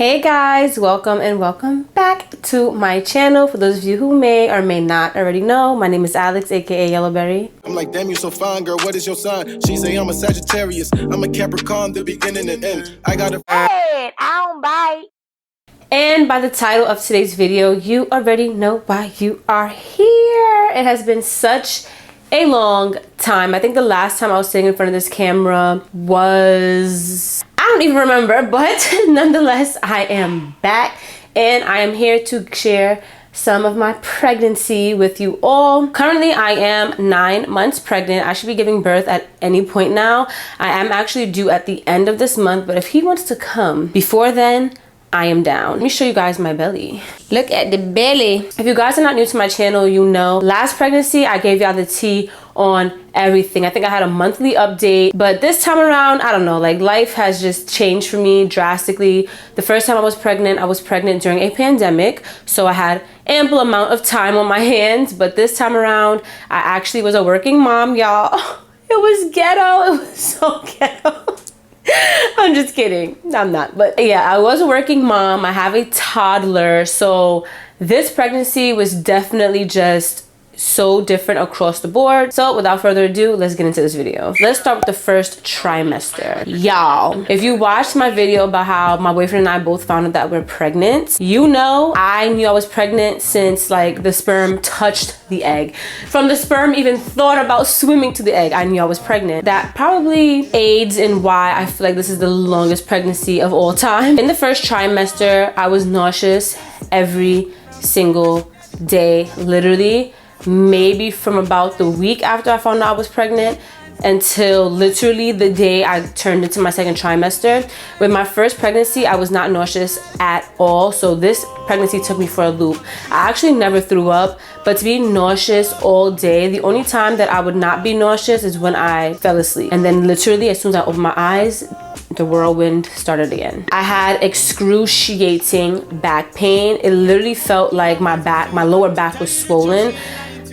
Hey guys, welcome and welcome back to my channel. For those of you who may or may not already know, my name is Alex, aka Yellowberry. I'm like, damn, you so fine, girl. What is your sign? She say I'm a Sagittarius. I'm a Capricorn, the beginning and end. I got a I don't bite. And by the title of today's video, you already know why you are here. It has been such a long time. I think the last time I was sitting in front of this camera was, I don't even remember, but nonetheless, I am back and I am here to share some of my pregnancy with you all. Currently, I am 9 months pregnant. I should be giving birth at any point now. I am actually due at the end of this month, but if he wants to come before then, I am down. Let me show you guys my belly. Look at the belly. If you guys are not new to my channel, you know, last pregnancy, I gave y'all the tea on everything. I think I had a monthly update, but this time around, I don't know, like life has just changed for me drastically. The first time I was pregnant during a pandemic, so I had ample amount of time on my hands, but this time around, I actually was a working mom, y'all. It was ghetto. It was so ghetto. I'm just kidding. I'm not. But yeah, I was a working mom. I have a toddler. So this pregnancy was definitely just so different across the board. So without further ado, let's get into this video. Let's start with the first trimester. Y'all, if you watched my video about how my boyfriend and I both found out that we're pregnant, you know I knew I was pregnant since like the sperm touched the egg. From the sperm even thought about swimming to the egg, I knew I was pregnant. That probably aids in why I feel like this is the longest pregnancy of all time. In the first trimester, I was nauseous every single day, literally. Maybe from about the week after I found out I was pregnant until literally the day I turned into my second trimester. With my first pregnancy, I was not nauseous at all. So this pregnancy took me for a loop. I actually never threw up, but to be nauseous all day, the only time that I would not be nauseous is when I fell asleep. And then literally as soon as I opened my eyes, the whirlwind started again. I had excruciating back pain. It literally felt like my lower back was swollen.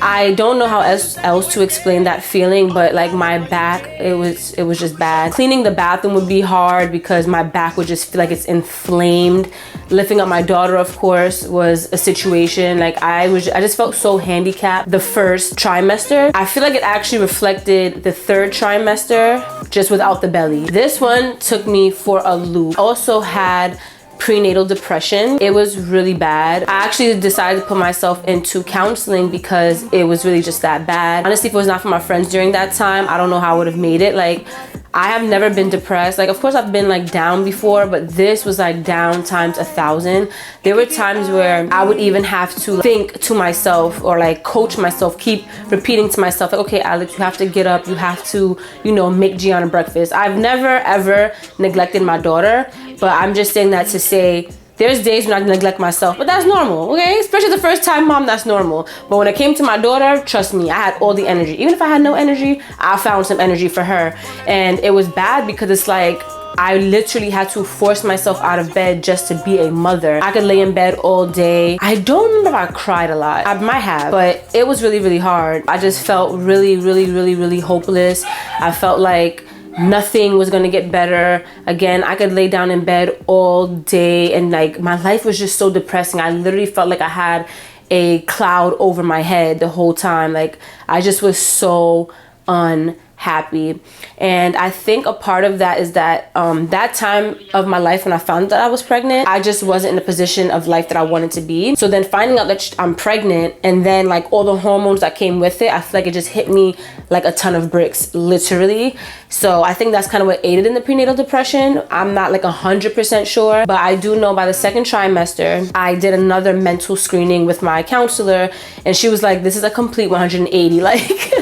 I don't know how else to explain that feeling, but like my back, it was just bad. Cleaning the bathroom would be hard because my back would just feel like it's inflamed. Lifting up my daughter, of course, was a situation. Like I just felt so handicapped the first trimester. I feel like it actually reflected the third trimester just without the belly. This one took me for a loop. I also had prenatal depression. It was really bad. I actually decided to put myself into counseling because it was really just that bad. Honestly, if it was not for my friends during that time, I don't know how I would have made it. Like, I have never been depressed. Like, of course I've been like down before, but this was like down times 1,000. There were times where I would even have to think to myself or like coach myself, keep repeating to myself, like, okay, Alex, you have to get up. You have to, you know, make Gianna breakfast. I've never ever neglected my daughter, but I'm just saying that to say there's days when I neglect myself, but that's normal, okay? Especially the first time mom, that's normal. But when it came to my daughter, trust me, I had all the energy. Even if I had no energy, I found some energy for her. And it was bad because it's like, I literally had to force myself out of bed just to be a mother. I could lay in bed all day. I don't remember if I cried a lot. I might have, but it was really, really hard. I just felt really, really, really, really hopeless. I felt like nothing was gonna get better. Again, I could lay down in bed all day and like my life was just so depressing. I literally felt like I had a cloud over my head the whole time. Like I just was so unhappy. And I think a part of that is that that time of my life when I found that I was pregnant, I just wasn't in the position of life that I wanted to be. So then finding out that I'm pregnant and then like all the hormones that came with it, I feel like it just hit me like a ton of bricks, literally. So I think that's kind of what aided in the prenatal depression. I'm not like 100% sure, but I do know by the second trimester, I did another mental screening with my counselor and she was like, this is a complete 180. Like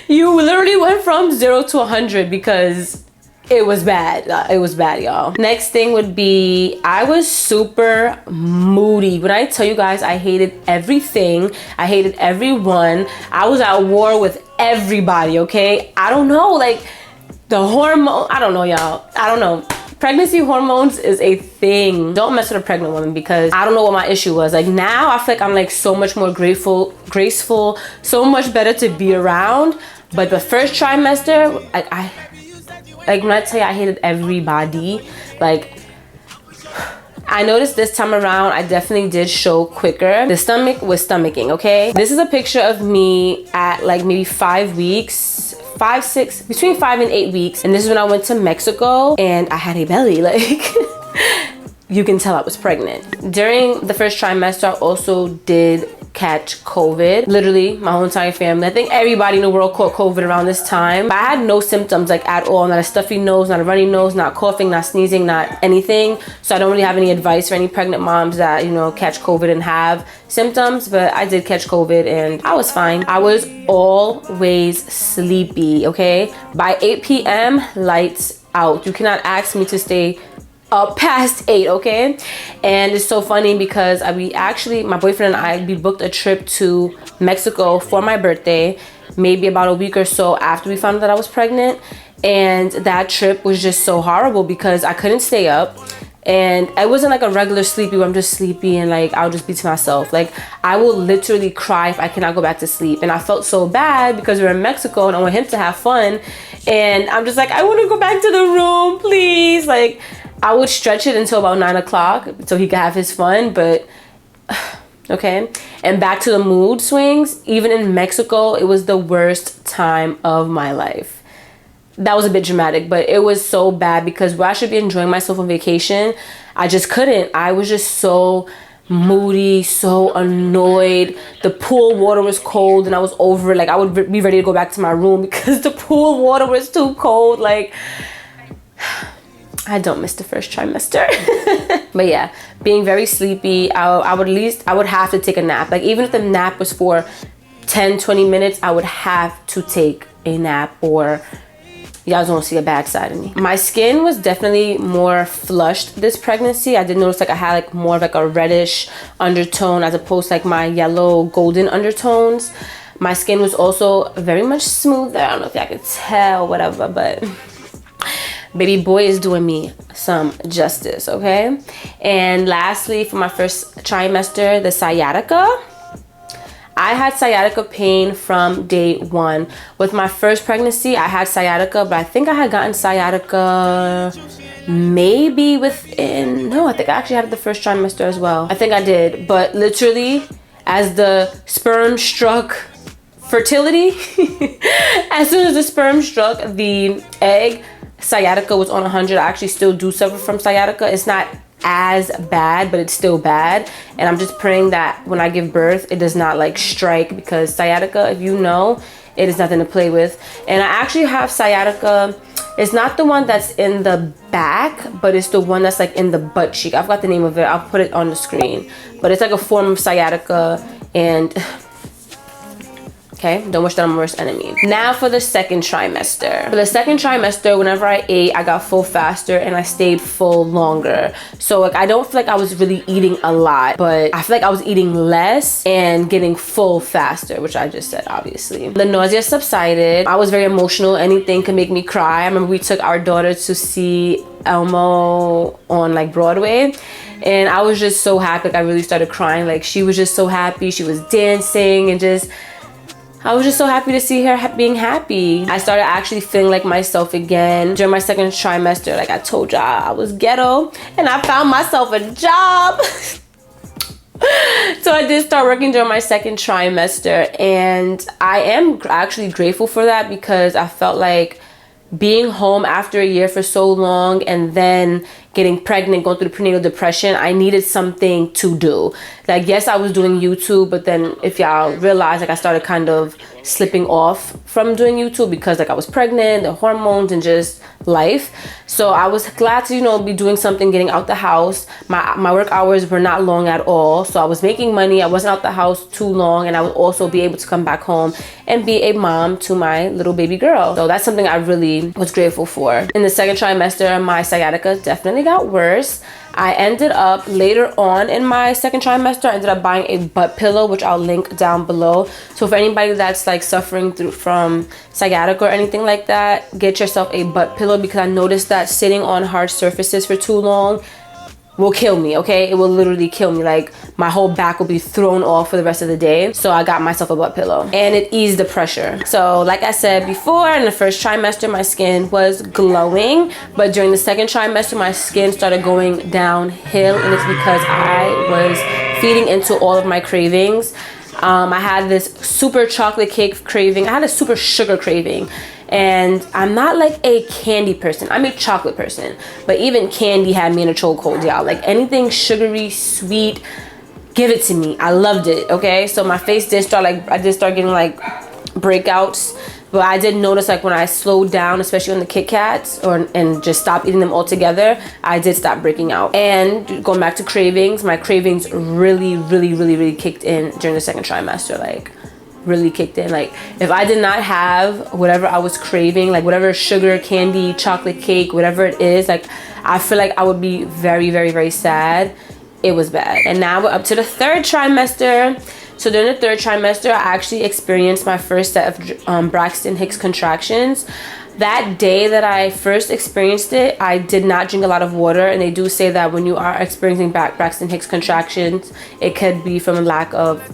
you literally went from 0 to 100 because it was bad. It was bad, y'all. Next thing would be, I was super moody. When I tell you guys, I hated everything. I hated everyone. I was at war with everybody, okay? I don't know, like the hormone, I don't know, y'all. I don't know. Pregnancy hormones is a thing. Don't mess with a pregnant woman because I don't know what my issue was. Like now I feel like I'm like so much more graceful, so much better to be around. But the first trimester, like when I tell you I hated everybody, like I noticed this time around, I definitely did show quicker. The stomach was stomaching, okay? This is a picture of me at like maybe 5 weeks, 5, 6, between 5 and 8 weeks. And this is when I went to Mexico and I had a belly, like, you can tell I was pregnant. During the first trimester, I also did catch COVID. Literally, my whole entire family. I think everybody in the world caught COVID around this time. But I had no symptoms like at all. Not a stuffy nose, not a runny nose, not coughing, not sneezing, not anything. So I don't really have any advice for any pregnant moms that, you know, catch COVID and have symptoms. But I did catch COVID and I was fine. I was always sleepy, okay? By 8 p.m., lights out. You cannot ask me to stay up past 8, okay? And it's so funny because my boyfriend and I, we booked a trip to Mexico for my birthday, maybe about a week or so after we found out that I was pregnant. And that trip was just so horrible because I couldn't stay up. And it wasn't like a regular sleepy where I'm just sleepy and like I'll just be to myself. Like I will literally cry if I cannot go back to sleep. And I felt so bad because we're in Mexico and I want him to have fun. And I'm just like, I want to go back to the room, please. Like I would stretch it until about 9 o'clock so he could have his fun, but okay. And back to the mood swings, even in Mexico, it was the worst time of my life. That was a bit dramatic, but it was so bad because where I should be enjoying myself on vacation, I just couldn't. I was just so moody, so annoyed. The pool water was cold and I was over it. Like I would be ready to go back to my room because the pool water was too cold. Like I don't miss the first trimester. But yeah, being very sleepy, I would have to take a nap. Like even if the nap was for 10-20 minutes, I would have to take a nap or y'all don't see a bad side of me. My skin was definitely more flushed this pregnancy. I did notice like I had like more of like a reddish undertone as opposed to like my yellow golden undertones. My skin was also very much smoother. I don't know if y'all could tell, whatever, but baby boy is doing me some justice, okay? And lastly, for my first trimester, the sciatica. I had sciatica pain from day 1. With my first pregnancy, I had sciatica, but I think I had gotten sciatica maybe within, no, I think I actually had it the first trimester as well. I think I did, but literally as the sperm struck fertility, as soon as the sperm struck the egg, sciatica was on 100. I actually still do suffer from sciatica. It's not as bad, but it's still bad. And I'm just praying that when I give birth, it does not like strike, because sciatica, if you know, it is nothing to play with. And I actually have sciatica. It's not the one that's in the back, but it's the one that's like in the butt cheek. I forgot the name of it. I'll put it on the screen. But it's like a form of sciatica, and okay, don't wish that on my worst enemy. Now for the second trimester. For the second trimester, whenever I ate, I got full faster and I stayed full longer. So like I don't feel like I was really eating a lot, but I feel like I was eating less and getting full faster, which I just said, obviously. The nausea subsided. I was very emotional. Anything could make me cry. I remember we took our daughter to see Elmo on like Broadway. And I was just so happy. Like I really started crying. Like she was just so happy. She was dancing and just, I was just so happy to see her being happy. I started actually feeling like myself again during my second trimester. Like I told y'all, I was ghetto and I found myself a job. So I did start working during my second trimester, and I am actually grateful for that, because I felt like being home after a year for so long and then getting pregnant, going through the prenatal depression, I needed something to do. Like, yes, I was doing YouTube, but then if y'all realize, like I started kind of slipping off from doing YouTube because like I was pregnant, the hormones and just life. So I was glad to, you know, be doing something, getting out the house. My work hours were not long at all. So I was making money. I wasn't out the house too long, and I would also be able to come back home and be a mom to my little baby girl. So that's something I really was grateful for. In the second trimester, my sciatica definitely got worse. I ended up later on in my second trimester, I ended up buying a butt pillow, which I'll link down below. So for anybody that's like suffering from sciatica or anything like that, get yourself a butt pillow, because I noticed that sitting on hard surfaces for too long will kill me, okay? It will literally kill me. Like, my whole back will be thrown off for the rest of the day. So I got myself a butt pillow, and it eased the pressure. So like I said before, in the first trimester, my skin was glowing, but during the second trimester, my skin started going downhill, and it's because I was feeding into all of my cravings. I had this super chocolate cake craving. I had a super sugar craving. And I'm not like a candy person. I'm a chocolate person. But even candy had me in a chokehold, y'all. Like anything sugary, sweet, give it to me. I loved it, okay? So my face did start like, I did start getting like breakouts. But I did notice like when I slowed down, especially on the Kit Kats and just stopped eating them altogether, I did stop breaking out. And going back to cravings, my cravings really kicked in during the second trimester. Like really kicked in. Like if I did not have whatever I was craving, like whatever sugar, candy, chocolate cake, whatever it is, like I feel like I would be very sad. It was bad. And now we're up to the third trimester. So during the third trimester, I actually experienced my first set of Braxton Hicks contractions. That day that I first experienced it, I did not drink a lot of water, and they do say that when you are experiencing Braxton Hicks contractions, it could be from a lack of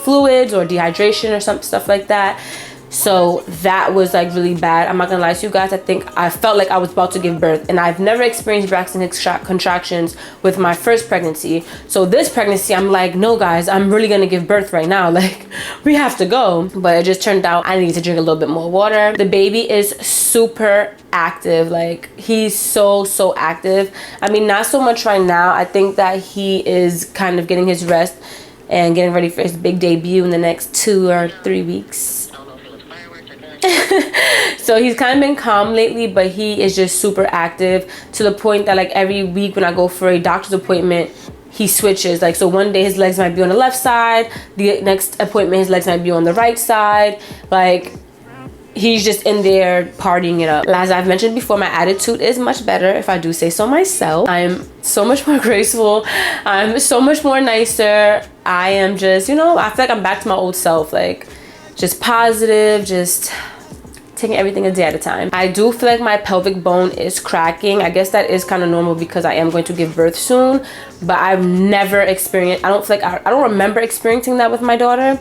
fluids or dehydration or some stuff like that. So that was like really bad. I'm not gonna lie to you guys, I felt like I was about to give birth, and I've never experienced Braxton Hicks contractions with my first pregnancy. So this pregnancy, I'm like, no guys, I'm really gonna give birth right now. Like we have to go. But it just turned out I need to drink a little bit more water. The baby is super active. Like he's so active. I mean, not so much right now. I think that he is kind of getting his rest and getting ready for his big debut in the next 2 or 3 weeks. So he's kind of been calm lately, but he is just super active to the point that like every week when I go for a doctor's appointment, he switches. Like, so one day his legs might be on the left side, the next appointment his legs might be on the right side. Like he's just in there partying it up. As I've mentioned before, my attitude is much better, if I do say so myself. I'm so much more graceful. I'm so much more nicer. I am just, you know, I feel like I'm back to my old self. Like just positive, just taking everything a day at a time. I do feel like my pelvic bone is cracking. I guess that is kind of normal because I am going to give birth soon, but I've never experienced, I don't remember experiencing that with my daughter.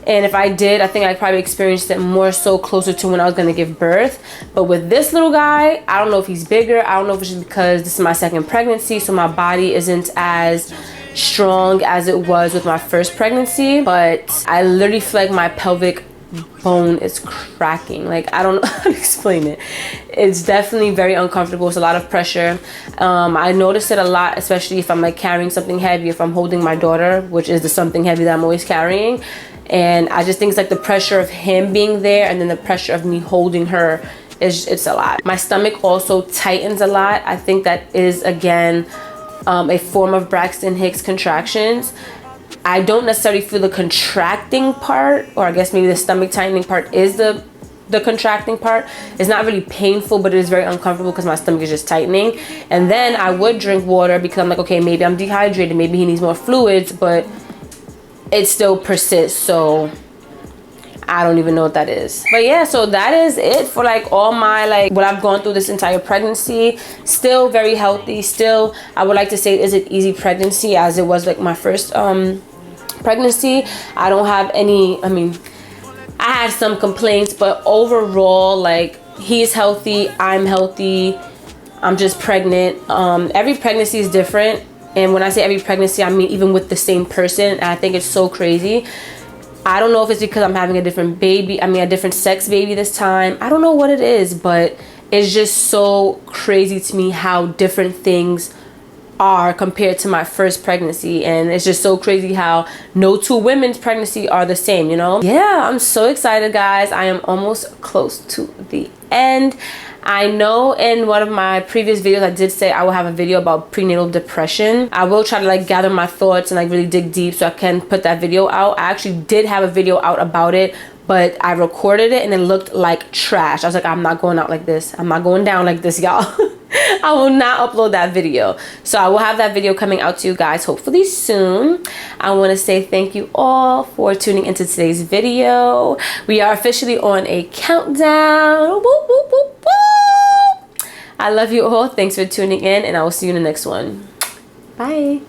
And if I did, I think I probably experienced it more so closer to when I was going to give birth. But with this little guy, I don't know if he's bigger. I don't know if it's just because this is my second pregnancy, so my body isn't as strong as it was with my first pregnancy. But I literally feel like my pelvic bone is cracking. Like I don't know how to explain it. It's definitely very uncomfortable. It's a lot of pressure. I notice it a lot, especially if I'm like carrying something heavy, if I'm holding my daughter, which is the something heavy that I'm always carrying. And I just think it's like the pressure of him being there and then the pressure of me holding her it's a lot. My stomach also tightens a lot. I think that is again a form of Braxton Hicks contractions. I don't necessarily feel the contracting part, or I guess maybe the stomach tightening part is the contracting part. It's not really painful, but it is very uncomfortable because my stomach is just tightening. And then I would drink water because I'm like, okay, maybe I'm dehydrated, maybe he needs more fluids, but it still persists. So I don't even know what that is. But yeah, so that is it for like all my like what I've gone through this entire pregnancy. Still very healthy. Still, I would like to say it is an easy pregnancy as it was like my first pregnancy. I don't have any, I mean, I had some complaints, but overall, like he's healthy, I'm healthy, I'm just pregnant. Every pregnancy is different. And when I say every pregnancy, I mean even with the same person. And I think it's so crazy. I don't know if it's because I'm having a different baby, I mean a different sex baby this time. I don't know what it is, but it's just so crazy to me how different things are compared to my first pregnancy. And it's just so crazy how no two women's pregnancy are the same, you know? Yeah, I'm so excited, guys. I am almost close to the end. I know in one of my previous videos I did say I will have a video about prenatal depression. I will try to like gather my thoughts and like really dig deep so I can put that video out. I actually did have a video out about it, but I recorded it and it looked like trash. I was like, I'm not going out like this. I'm not going down like this, y'all. I will not upload that video. So I will have that video coming out to you guys hopefully soon. I want to say thank you all for tuning into today's video. We are officially on a countdown. Whoop, whoop, whoop, whoop. I love you all. Thanks for tuning in, and I will see you in the next one. Bye.